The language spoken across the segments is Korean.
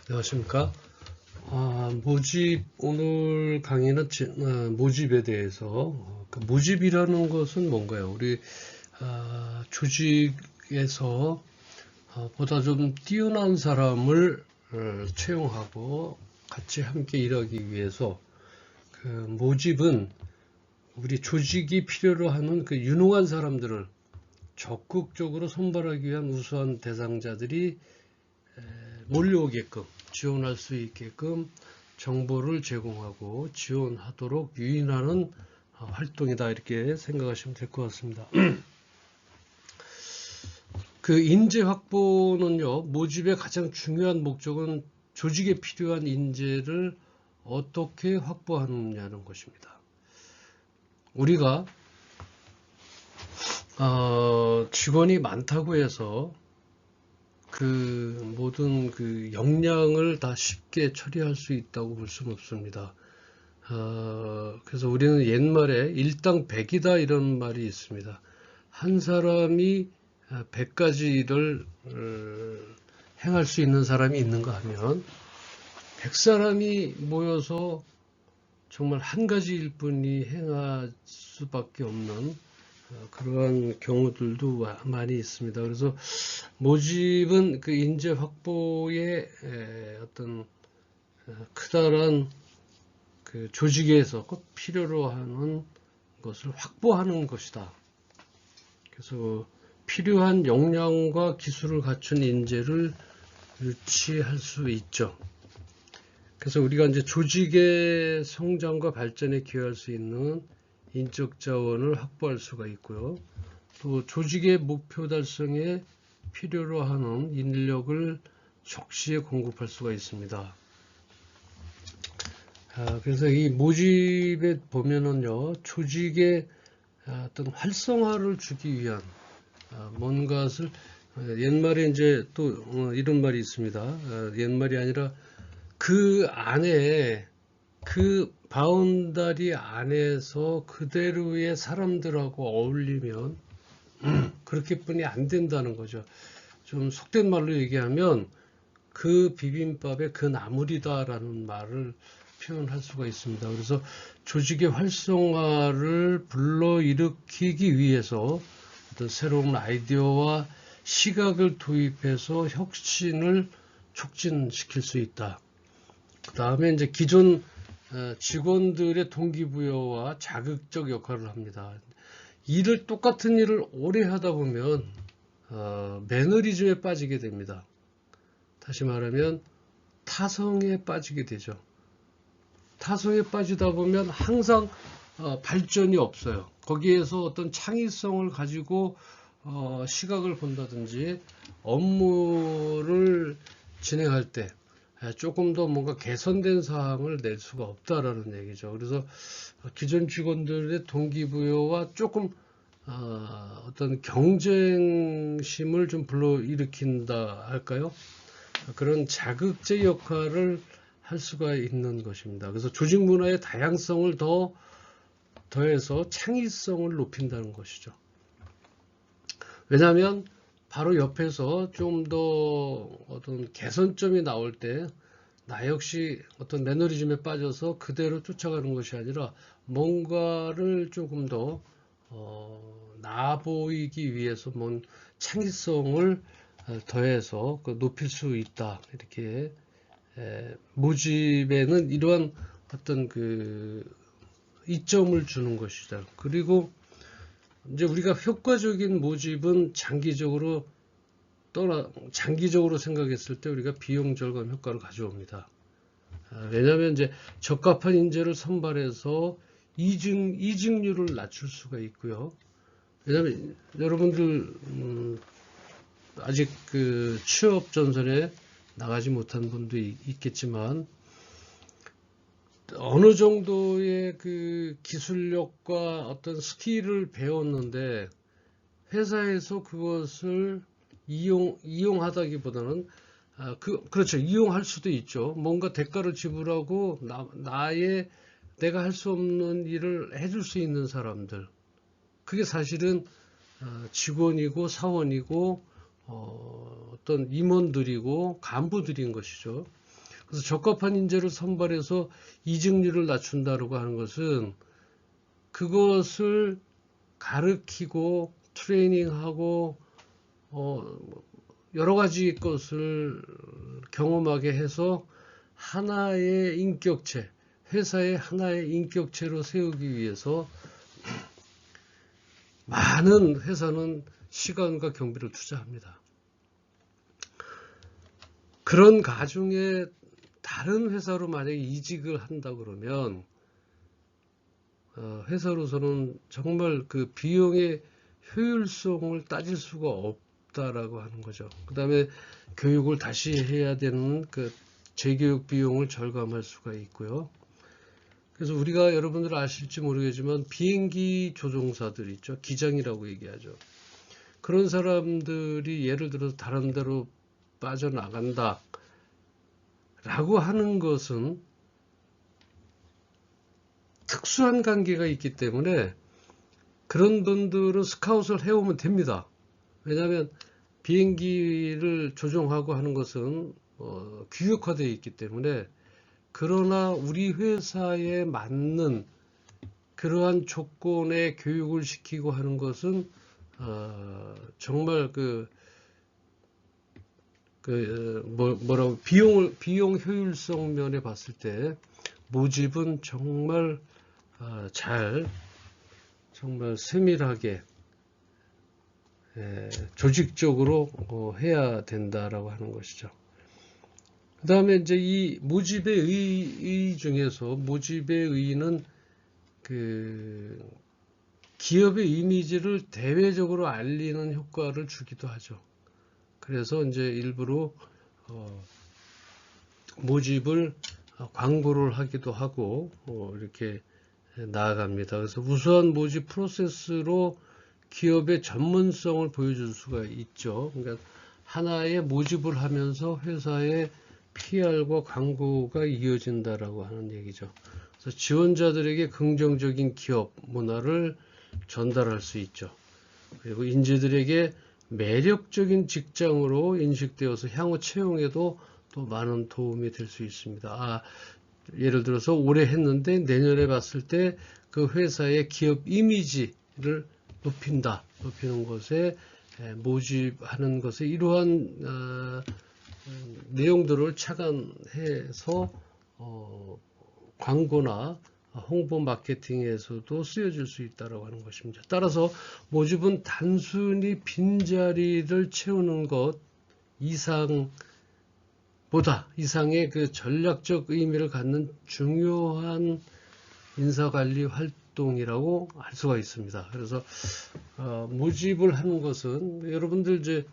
안녕하십니까. 모집, 오늘 강의는 모집에 대해서, 그 모집이라는 것은 뭔가요? 우리 조직에서 보다 좀 뛰어난 사람을 채용하고 같이 함께 일하기 위해서 그 모집은 우리 조직이 필요로 하는 그 유능한 사람들을 적극적으로 선발하기 위한 우수한 대상자들이 몰려오게끔 지원할 수 있게끔 정보를 제공하고 지원하도록 유인하는 활동이다, 이렇게 생각하시면 될 것 같습니다. 그 인재 확보는요, 모집의 가장 중요한 목적은 조직에 필요한 인재를 어떻게 확보하느냐는 것입니다. 우리가 직원이 많다고 해서 그 모든 그 역량을 다 쉽게 처리할 수 있다고 볼 수는 없습니다. 그래서 우리는 옛말에 일당 백이다 이런 말이 있습니다. 한 사람이 100가지 일을 행할 수 있는 사람이 있는가 하면 100사람이 모여서 정말 한 가지 일뿐이 행할 수밖에 없는 그러한 경우들도 많이 있습니다. 그래서 모집은 그 인재 확보의 어떤 크다란 그 조직에서 꼭 필요로 하는 것을 확보하는 것이다. 그래서 필요한 역량과 기술을 갖춘 인재를 유치할 수 있죠. 그래서 우리가 이제 조직의 성장과 발전에 기여할 수 있는 인적 자원을 확보할 수가 있고요. 또 조직의 목표 달성에 필요로 하는 인력을 적시에 공급할 수가 있습니다. 그래서 이 모집에 보면은요, 조직의 어떤 활성화를 주기 위한 뭔가를 옛말에 이제 또 이런 말이 있습니다. 옛말이 아니라 그 안에 그 바운다리 안에서 그대로의 사람들하고 어울리면 그렇게뿐이 안 된다는 거죠. 좀 속된 말로 얘기하면 그 비빔밥에 그 나물이다라는 말을 표현할 수가 있습니다. 그래서 조직의 활성화를 불러일으키기 위해서 어떤 새로운 아이디어와 시각을 도입해서 혁신을 촉진시킬 수 있다. 그 다음에 이제 기존 직원들의 동기부여와 자극적 역할을 합니다. 똑같은 일을 오래 하다 보면 매너리즘에 빠지게 됩니다. 다시 말하면 타성에 빠지게 되죠. 타성에 빠지다 보면 항상 발전이 없어요. 거기에서 어떤 창의성을 가지고 시각을 본다든지 업무를 진행할 때 조금 더 뭔가 개선된 사항을 낼 수가 없다라는 얘기죠. 그래서 기존 직원들의 동기부여와 조금 어떤 경쟁심을 좀 불러일으킨다 할까요? 그런 자극제 역할을 할 수가 있는 것입니다. 그래서 조직 문화의 다양성을 더해서 창의성을 높인다는 것이죠. 왜냐하면 바로 옆에서 좀 더 어떤 개선점이 나올 때 나 역시 어떤 매너리즘에 빠져서 그대로 쫓아가는 것이 아니라 뭔가를 조금 더 나아 보이기 위해서 뭔 창의성을 더해서 높일 수 있다. 이렇게 모집에는 이러한 어떤 그 이점을 주는 것이죠. 그리고 이제 우리가 효과적인 모집은 장기적으로 생각했을 때 우리가 비용 절감 효과를 가져옵니다. 왜냐하면 이제 적합한 인재를 선발해서 이직률을 낮출 수가 있고요. 왜냐하면 여러분들 아직 그 취업 전선에 나가지 못한 분도 있겠지만 어느 정도의 그 기술력과 어떤 스킬을 배웠는데 회사에서 그것을 이용하다기보다는 그렇죠. 이용할 수도 있죠. 뭔가 대가를 지불하고 내가 할 수 없는 일을 해줄 수 있는 사람들. 그게 사실은 직원이고 사원이고 어떤 임원들이고 간부들인 것이죠. 그래서 적합한 인재를 선발해서 이직률을 낮춘다고 하는 것은 그것을 가르치고 트레이닝하고 여러 가지 것을 경험하게 해서 하나의 인격체, 회사의 하나의 인격체로 세우기 위해서 많은 회사는 시간과 경비를 투자합니다. 그런 가중에 다른 회사로 만약에 이직을 한다 그러면 회사로서는 정말 그 비용의 효율성을 따질 수가 없다라고 하는 거죠. 그 다음에 교육을 다시 해야 되는 그 재교육 비용을 절감할 수가 있고요. 그래서 우리가 여러분들 아실지 모르겠지만 비행기 조종사들 있죠. 기장이라고 얘기하죠. 그런 사람들이 예를 들어서 다른 데로 빠져나간다 라고 하는 것은 특수한 관계가 있기 때문에 그런 분들은 스카웃을 해오면 됩니다. 왜냐하면 비행기를 조종하고 하는 것은 규격화되어 있기 때문에. 그러나 우리 회사에 맞는 그러한 조건의 교육을 시키고 하는 것은 정말 비용 효율성 면에 봤을 때 모집은 정말 정말 세밀하게 조직적으로 해야 된다라고 하는 것이죠. 그 다음에 이제 이 모집의 의 중에서 모집의 의의는 그 기업의 이미지를 대외적으로 알리는 효과를 주기도 하죠. 그래서 이제 일부러 모집을 광고를 하기도 하고 이렇게 나아갑니다. 그래서 우수한 모집 프로세스로 기업의 전문성을 보여줄 수가 있죠. 그러니까 하나의 모집을 하면서 회사의 PR과 광고가 이어진다라고 하는 얘기죠. 그래서 지원자들에게 긍정적인 기업 문화를 전달할 수 있죠. 그리고 인재들에게 매력적인 직장으로 인식되어서 향후 채용에도 또 많은 도움이 될 수 있습니다. 예를 들어서 올해 했는데 내년에 봤을 때 그 회사의 기업 이미지를 높이는 것에 모집하는 것에 이러한 내용들을 착안해서 광고나 홍보 마케팅에서도 쓰여질 수 있다고 하는 것입니다. 따라서 모집은 단순히 빈자리를 채우는 것 이상의 그 전략적 의미를 갖는 중요한 인사관리 활동이라고 할 수가 있습니다. 그래서 모집을 하는 것은 여러분들 이제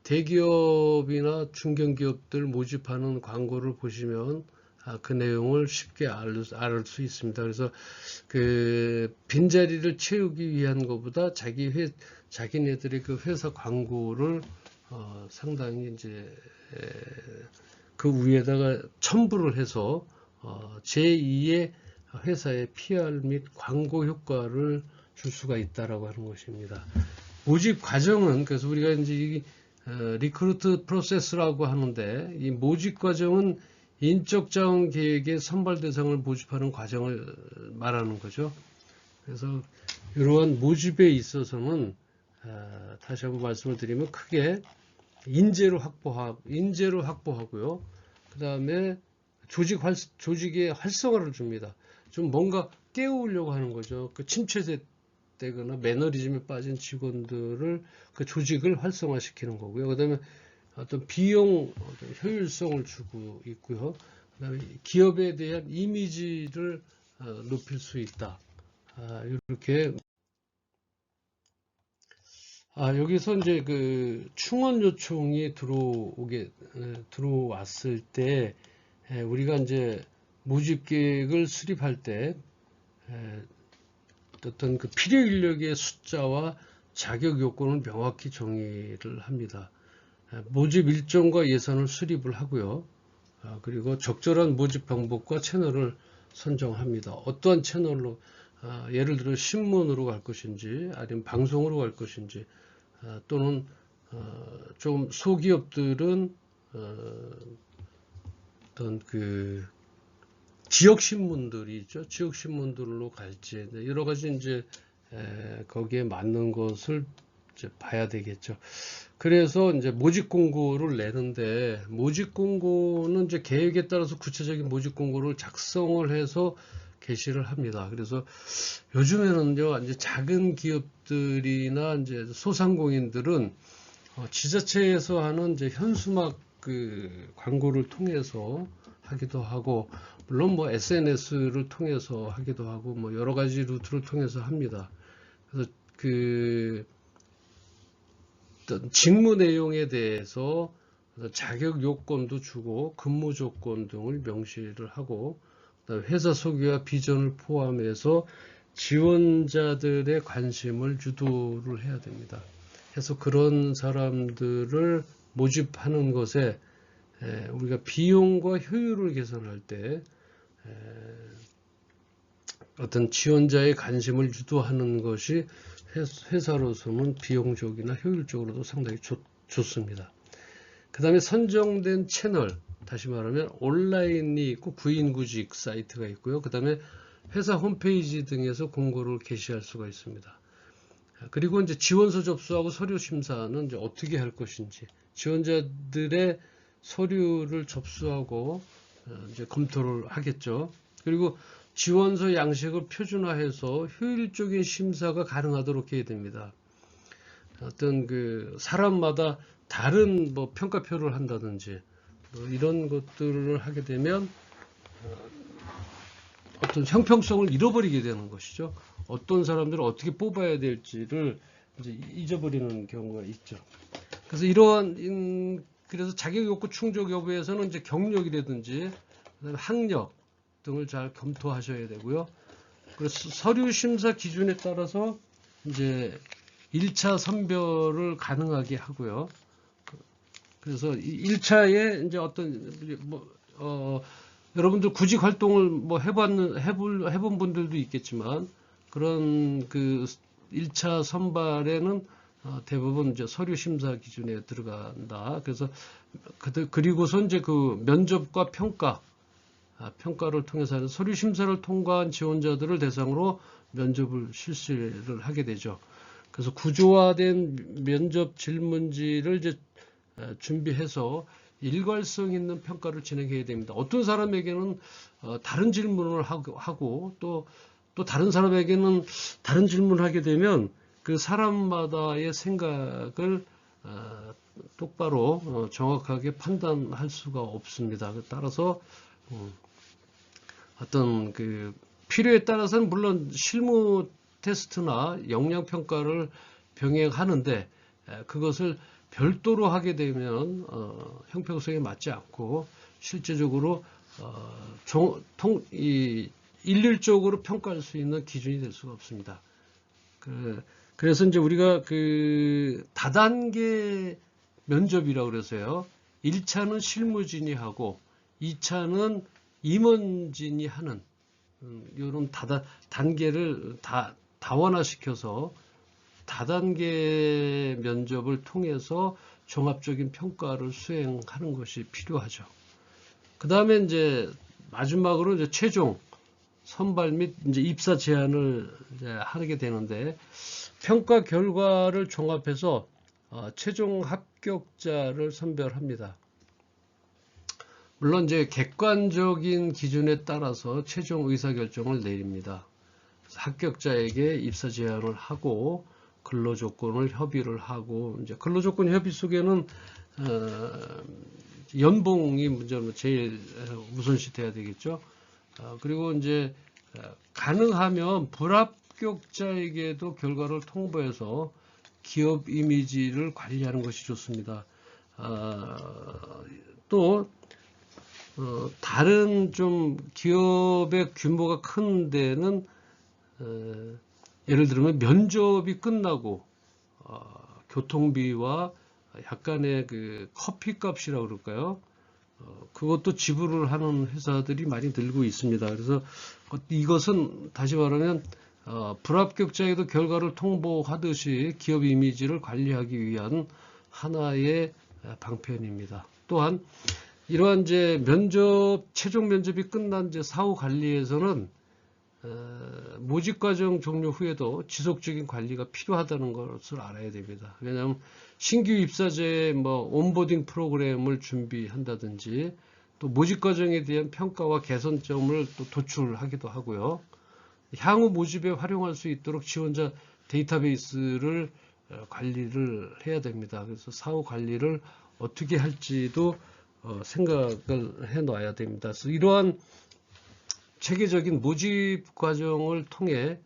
대기업이나 중견기업들 모집하는 광고를 보시면 그 내용을 쉽게 알 수 있습니다. 그래서 그 빈자리를 채우기 위한 것보다 자기네들의 그 회사 광고를 상당히 이제 그 위에다가 첨부를 해서 제2의 회사의 PR 및 광고 효과를 줄 수가 있다라고 하는 것입니다. 모집 과정은 그래서 우리가 이제 이 리크루트 프로세스라고 하는데 이 모집 과정은 인적 자원 계획의 선발 대상을 모집하는 과정을 말하는 거죠. 그래서 이러한 모집에 있어서는 다시 한번 말씀을 드리면 크게 인재를 확보하고요. 그 다음에 조직의 활성화를 줍니다. 좀 뭔가 깨우려고 하는 거죠. 그 침체되거나 매너리즘에 빠진 직원들을 그 조직을 활성화시키는 거고요. 그 다음에 어떤 비용 효율성을 주고 있고요. 그 다음에 기업에 대한 이미지를 높일 수 있다. 이렇게 여기서 이제 그 충원 요청이 들어왔을 때 우리가 이제 모집 계획을 수립할 때 어떤 그 필요 인력의 숫자와 자격 요건을 명확히 정의를 합니다. 모집 일정과 예산을 수립을 하고요. 그리고 적절한 모집 방법과 채널을 선정합니다. 어떠한 채널로 예를 들어 신문으로 갈 것인지 아니면 방송으로 갈 것인지 또는 좀 소기업들은 어떤 그 지역 신문들이 있죠. 지역 신문들로 갈지 여러 가지 이제 거기에 맞는 것을 이제 봐야 되겠죠. 그래서 이제 모집 공고를 내는데 모집 공고는 이제 계획에 따라서 구체적인 모집 공고를 작성을 해서 게시를 합니다. 그래서 요즘에는요, 이제 작은 기업들이나 이제 소상공인들은 지자체에서 하는 이제 현수막 그 광고를 통해서 하기도 하고, 물론 뭐 SNS를 통해서 하기도 하고, 뭐 여러 가지 루트를 통해서 합니다. 그래서 그 어떤 직무 내용에 대해서 자격 요건도 주고 근무 조건 등을 명시를 하고, 회사 소개와 비전을 포함해서 지원자들의 관심을 유도를 해야 됩니다. 그래서 그런 사람들을 모집하는 것에 우리가 비용과 효율을 개선할 때 어떤 지원자의 관심을 유도하는 것이 회사로서는 비용적이나 효율적으로도 상당히 좋습니다. 그 다음에 선정된 채널, 다시 말하면 온라인이 있고 구인구직 사이트가 있고요. 그 다음에 회사 홈페이지 등에서 공고를 게시할 수가 있습니다. 그리고 이제 지원서 접수하고 서류 심사는 이제 어떻게 할 것인지, 지원자들의 서류를 접수하고 이제 검토를 하겠죠. 그리고 지원서 양식을 표준화해서 효율적인 심사가 가능하도록 해야 됩니다. 어떤 그 사람마다 다른 뭐 평가표를 한다든지 뭐 이런 것들을 하게 되면 어떤 형평성을 잃어버리게 되는 것이죠. 어떤 사람들을 어떻게 뽑아야 될지를 이제 잊어버리는 경우가 있죠. 그래서 그래서 자격 요구 충족 여부에서는 이제 경력이라든지 그다음에 학력 등을 잘 검토하셔야 되고요. 그래서 서류 심사 기준에 따라서 이제 1차 선별을 가능하게 하고요. 그래서 1차에 이제 어떤 여러분들 구직 활동을 뭐 해본 분들도 있겠지만 그런 그 1차 선발에는 대부분 이제 서류 심사 기준에 들어간다. 그래서 그리고서 이제 그 면접과 평가를 통해서 하는 서류 심사를 통과한 지원자들을 대상으로 면접을 실시를 하게 되죠. 그래서 구조화된 면접 질문지를 이제 준비해서 일괄성 있는 평가를 진행해야 됩니다. 어떤 사람에게는 다른 질문을 하고 또 다른 사람에게는 다른 질문을 하게 되면 그 사람마다의 생각을 똑바로 정확하게 판단할 수가 없습니다. 따라서 어떤 그 필요에 따라서는 물론 실무 테스트나 역량 평가를 병행하는데 그것을 별도로 하게 되면 형평성에 맞지 않고 실제적으로 일률적으로 평가할 수 있는 기준이 될 수가 없습니다. 그래서 이제 우리가 그 다단계 면접이라고 그래서요. 1차는 실무진이 하고 2차는 임원진이 하는 이런 단계를 다원화시켜서 다단계 면접을 통해서 종합적인 평가를 수행하는 것이 필요하죠. 그 다음에 이제 마지막으로 이제 최종 선발 및 이제 입사 제안을 이제 하게 되는데 평가 결과를 종합해서 최종 합격자를 선별합니다. 물론 이제 객관적인 기준에 따라서 최종 의사결정을 내립니다. 합격자에게 입사 제안을 하고 근로조건을 협의를 하고 이제 근로조건 협의 속에는 연봉이 문제로 제일 우선시 돼야 되겠죠. 그리고 이제 가능하면 불합격자에게도 결과를 통보해서 기업 이미지를 관리하는 것이 좋습니다. 또 다른 좀 기업의 규모가 큰 데는 예를 들면 면접이 끝나고 교통비와 약간의 그 커피값이라고 그럴까요? 그것도 지불을 하는 회사들이 많이 늘고 있습니다. 그래서 이것은 다시 말하면 불합격자에도 결과를 통보하듯이 기업 이미지를 관리하기 위한 하나의 방편입니다. 또한 이러한 이제 최종 면접이 끝난 이제 사후 관리에서는 모집 과정 종료 후에도 지속적인 관리가 필요하다는 것을 알아야 됩니다. 왜냐하면 신규 입사자의 뭐 온보딩 프로그램을 준비한다든지 또 모집 과정에 대한 평가와 개선점을 또 도출하기도 하고요. 향후 모집에 활용할 수 있도록 지원자 데이터베이스를 관리를 해야 됩니다. 그래서 사후 관리를 어떻게 할지도 생각을 해 놔야 됩니다. 그래서 이러한 체계적인 모집 과정을 통해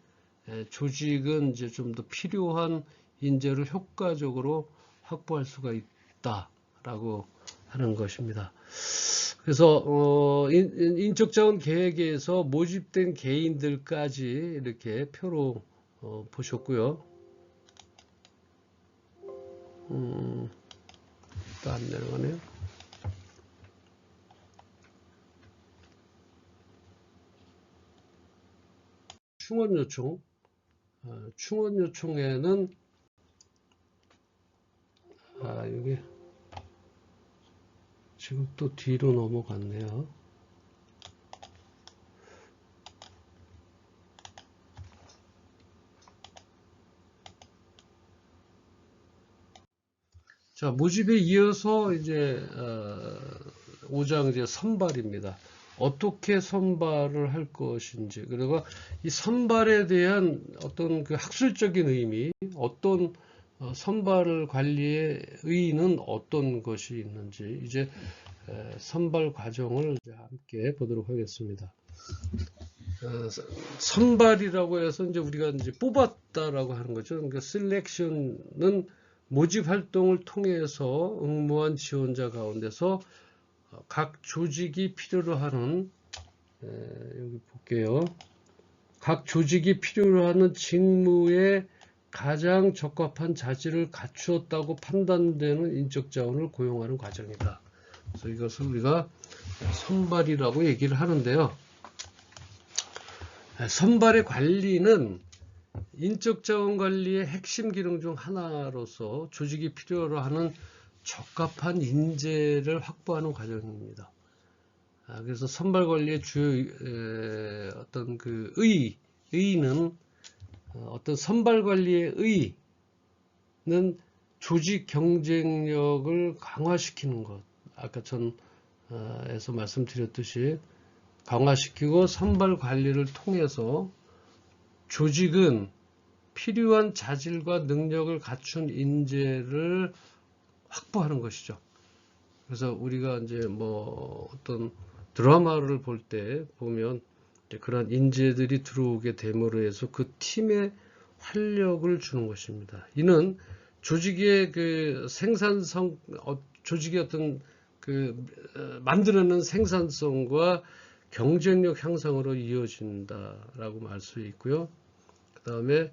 조직은 이제 좀 더 필요한 인재를 효과적으로 확보할 수가 있다라고 하는 것입니다. 그래서 인적자원 계획에서 모집된 개인들까지 이렇게 표로 보셨고요. 또 안 내려가네요. 충원 요청. 충원 요청에는 여기 지금 또 뒤로 넘어갔네요. 자, 모집에 이어서 이제 5장 이제 선발입니다. 어떻게 선발을 할 것인지, 그리고 이 선발에 대한 어떤 그 학술적인 의미, 어떤 선발 관리의 의의는 어떤 것이 있는지 이제 선발 과정을 이제 함께 보도록 하겠습니다. 선발이라고 해서 이제 우리가 이제 뽑았다라고 하는 거죠. 그러니까 셀렉션은 모집 활동을 통해서 응모한 지원자 가운데서 각 조직이 필요로 하는 여기 볼게요. 각 조직이 필요로 하는 직무에 가장 적합한 자질을 갖추었다고 판단되는 인적 자원을 고용하는 과정이다. 그래서 이것을 우리가 선발이라고 얘기를 하는데요. 선발의 관리는 인적 자원 관리의 핵심 기능 중 하나로서 조직이 필요로 하는 적합한 인재를 확보하는 과정입니다. 그래서 선발 관리의 주요 어떤 그 의의는 어떤 선발 관리의 의의는 조직 경쟁력을 강화시키는 것. 아까 전에서 말씀드렸듯이 강화시키고 선발 관리를 통해서 조직은 필요한 자질과 능력을 갖춘 인재를 확보하는 것이죠. 그래서 우리가 이제 뭐 어떤 드라마를 볼 때 보면 그런 인재들이 들어오게 됨으로 해서 그 팀에 활력을 주는 것입니다. 이는 조직의 그 생산성, 조직의 어떤 그 만들어낸 생산성과 경쟁력 향상으로 이어진다라고 말 수 있고요. 그 다음에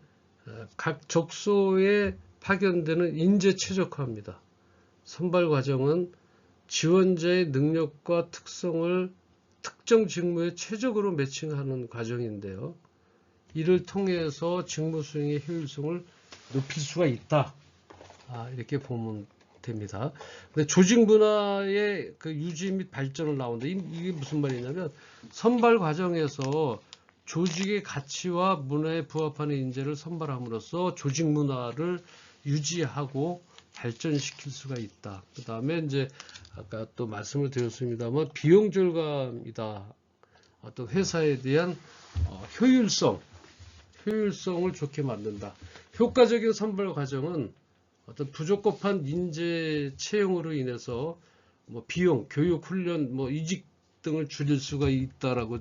각 족소에 파견되는 인재 최적화입니다. 선발 과정은 지원자의 능력과 특성을 특정 직무에 최적으로 매칭하는 과정인데요. 이를 통해서 직무 수행의 효율성을 높일 수가 있다. 이렇게 보면 됩니다. 근데 조직 문화의 그 유지 및 발전을 나온다. 이게 무슨 말이냐면 선발 과정에서 조직의 가치와 문화에 부합하는 인재를 선발함으로써 조직 문화를 유지하고 발전시킬 수가 있다. 그 다음에 이제 아까 또 말씀을 드렸습니다만 비용 절감이다. 어떤 회사에 대한 효율성을 좋게 만든다. 효과적인 선발 과정은 어떤 부적합한 인재 채용으로 인해서 뭐 비용, 교육, 훈련, 뭐 이직 등을 줄일 수가 있다라고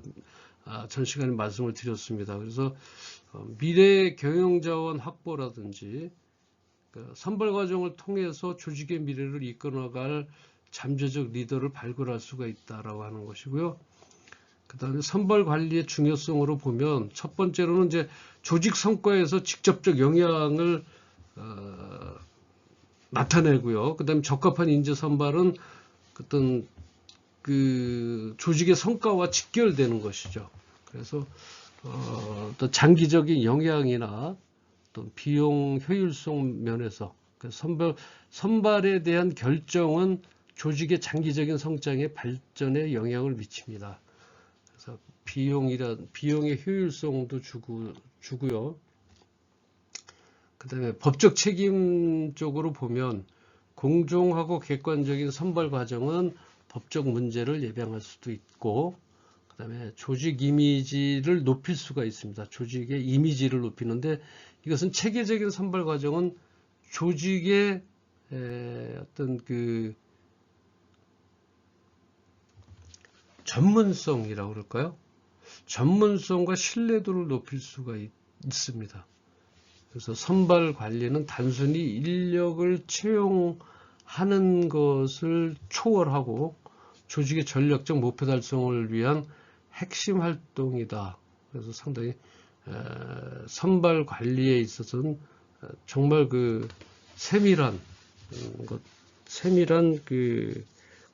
전 시간에 말씀을 드렸습니다. 그래서 미래 경영자원 확보라든지 선발 과정을 통해서 조직의 미래를 이끌어갈 잠재적 리더를 발굴할 수가 있다라고 하는 것이고요. 그 다음에 선발 관리의 중요성으로 보면 첫 번째로는 이제 조직 성과에서 직접적 영향을 나타내고요. 그 다음에 적합한 인재 선발은 어떤 그 조직의 성과와 직결되는 것이죠. 그래서 또 장기적인 영향이나 또 비용 효율성 면에서 선발에 대한 결정은 조직의 장기적인 성장에 발전에 영향을 미칩니다. 그래서 비용의 효율성도 주고요. 그다음에 법적 책임 쪽으로 보면 공정하고 객관적인 선발 과정은 법적 문제를 예방할 수도 있고, 그다음에 조직 이미지를 높일 수가 있습니다. 조직의 이미지를 높이는데, 이것은 체계적인 선발 과정은 조직의 어떤 그 전문성이라고 그럴까요? 전문성과 신뢰도를 높일 수가 있습니다. 그래서 선발 관리는 단순히 인력을 채용하는 것을 초월하고 조직의 전략적 목표 달성을 위한 핵심 활동이다. 그래서 상당히 선발 관리에 있어서는 정말 그 세밀한 그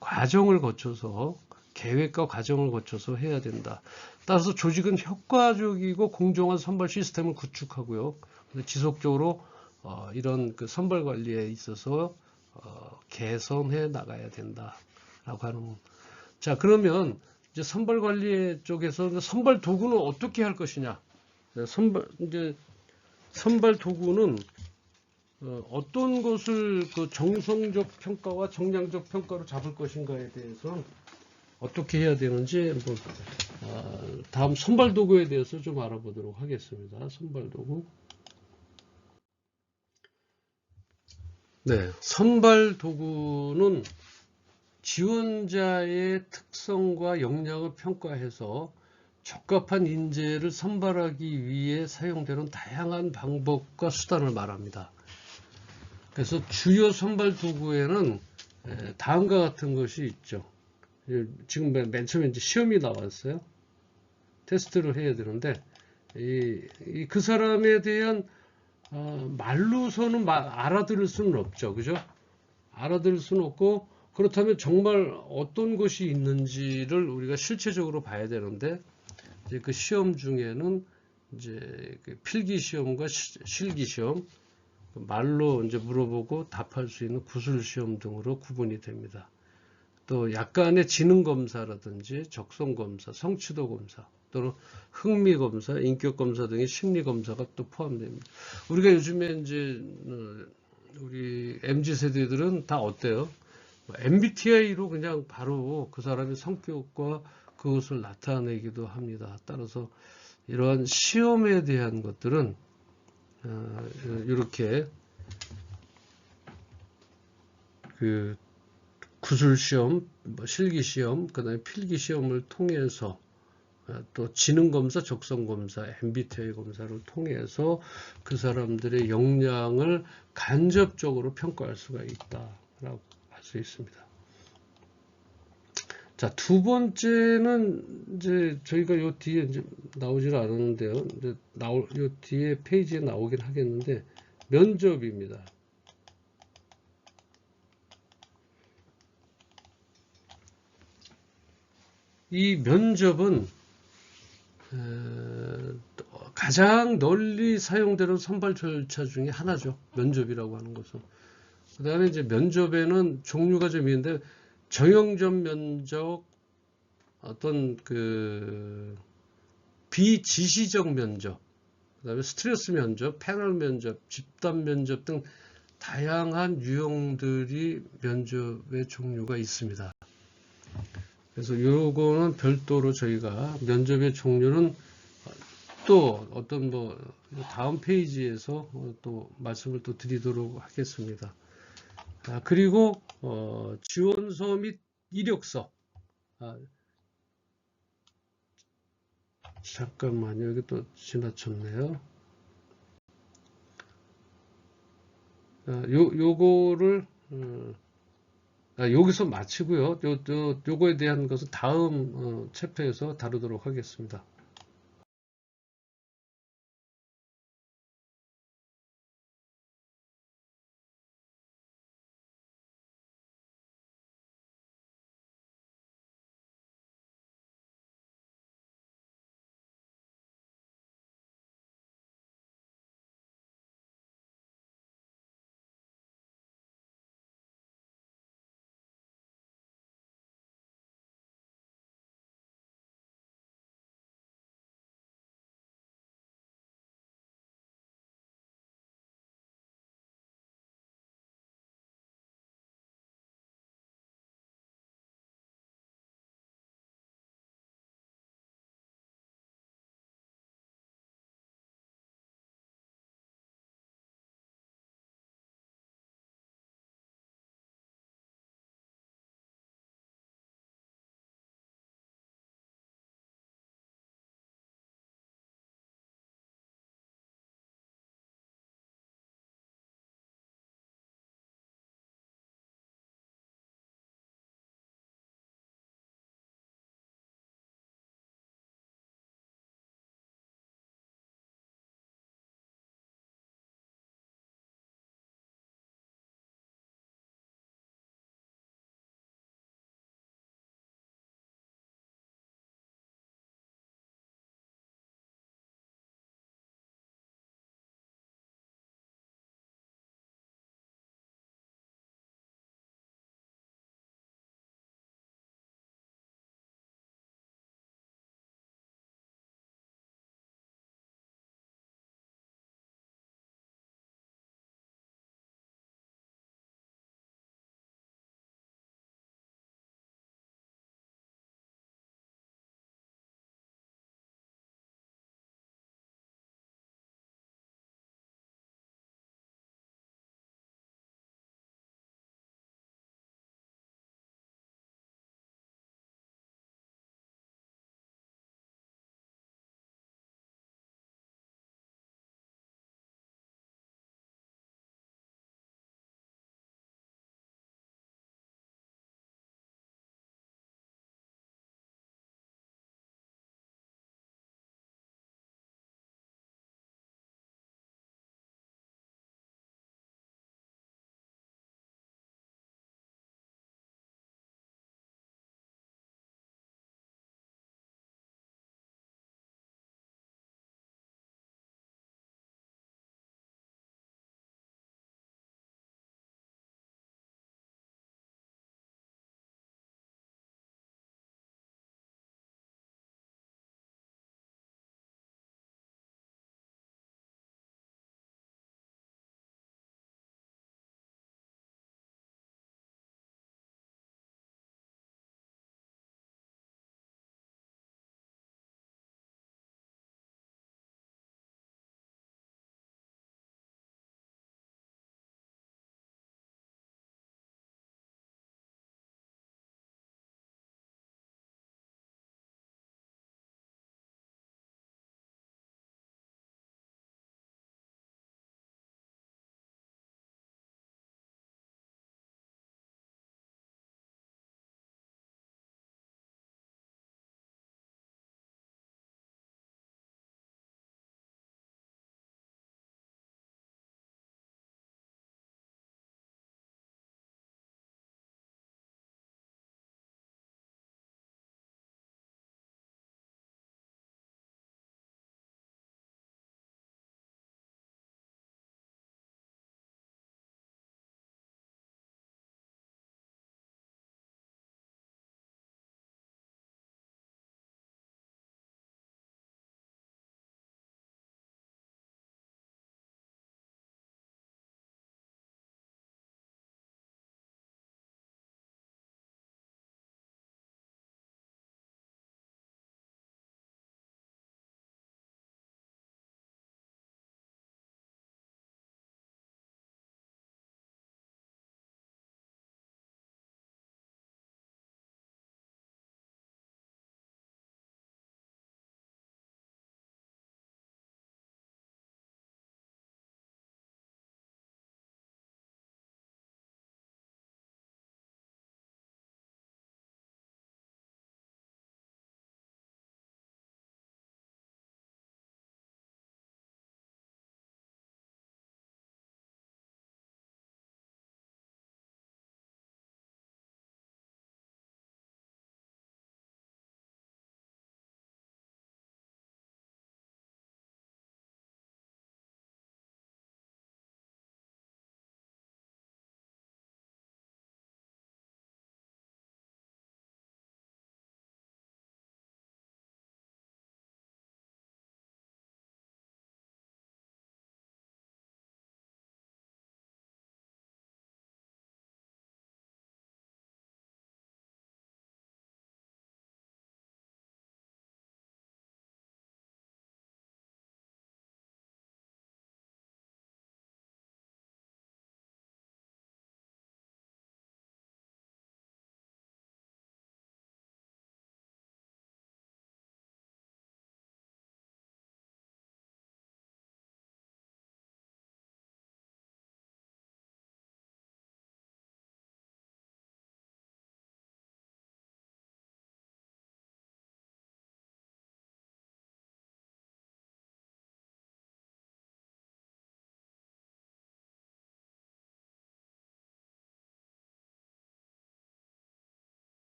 과정을 거쳐서, 계획과 과정을 거쳐서 해야 된다. 따라서 조직은 효과적이고 공정한 선발 시스템을 구축하고요. 지속적으로 이런 그 선발 관리에 있어서 개선해 나가야 된다라고 하는. 자, 그러면 이제 선발 관리 쪽에서 선발 도구는 어떻게 할 것이냐? 선발 도구는 어떤 것을 그 정성적 평가와 정량적 평가로 잡을 것인가에 대해서는 어떻게 해야 되는지 한번 다음 선발 도구에 대해서 좀 알아보도록 하겠습니다. 선발 도구. 네, 선발 도구는 지원자의 특성과 역량을 평가해서 적합한 인재를 선발하기 위해 사용되는 다양한 방법과 수단을 말합니다. 그래서 주요 선발 도구에는 다음과 같은 것이 있죠. 지금 맨 처음에 이제 시험이 나왔어요. 테스트를 해야 되는데, 그 사람에 대한 말로서는 알아들을 수는 없죠. 그죠? 알아들을 수는 없고, 그렇다면 정말 어떤 것이 있는지를 우리가 실체적으로 봐야 되는데, 이제 그 시험 중에는 이제 그 필기 시험과 실기 시험, 말로 이제 물어보고 답할 수 있는 구술 시험 등으로 구분이 됩니다. 또 약간의 지능 검사라든지 적성 검사, 성취도 검사, 또는 흥미 검사, 인격 검사 등의 심리 검사가 또 포함됩니다. 우리가 요즘에 이제 우리 MZ 세대들은 다 어때요? MBTI로 그냥 바로 그 사람의 성격과 그것을 나타내기도 합니다. 따라서 이러한 시험에 대한 것들은 이렇게 그 구술시험, 실기시험, 그 다음에 필기시험을 통해서 또 지능검사, 적성검사, MBTI 검사를 통해서 그 사람들의 역량을 간접적으로 평가할 수가 있다라고 할 수 있습니다. 자, 두 번째는 이제 저희가 요 뒤에 이제 나오질 않았는데요. 이제 요 뒤에 페이지에 나오긴 하겠는데, 면접입니다. 이 면접은 가장 널리 사용되는 선발 절차 중에 하나죠. 면접이라고 하는 것은. 그 다음에 이제 면접에는 종류가 좀 있는데, 정형적 면접, 어떤 그 비지시적 면접, 그 다음에 스트레스 면접, 패널 면접, 집단 면접 등 다양한 유형들이 면접의 종류가 있습니다. 그래서 요거는 별도로 저희가 면접의 종류는 또 어떤 뭐 다음 페이지에서 또 말씀을 또 드리도록 하겠습니다. 그리고 지원서 및 이력서. 잠깐만요. 여기 또 지나쳤네요. 요거를 여기서 마치고요. 요거에 대한 것은 다음 챕터에서 다루도록 하겠습니다.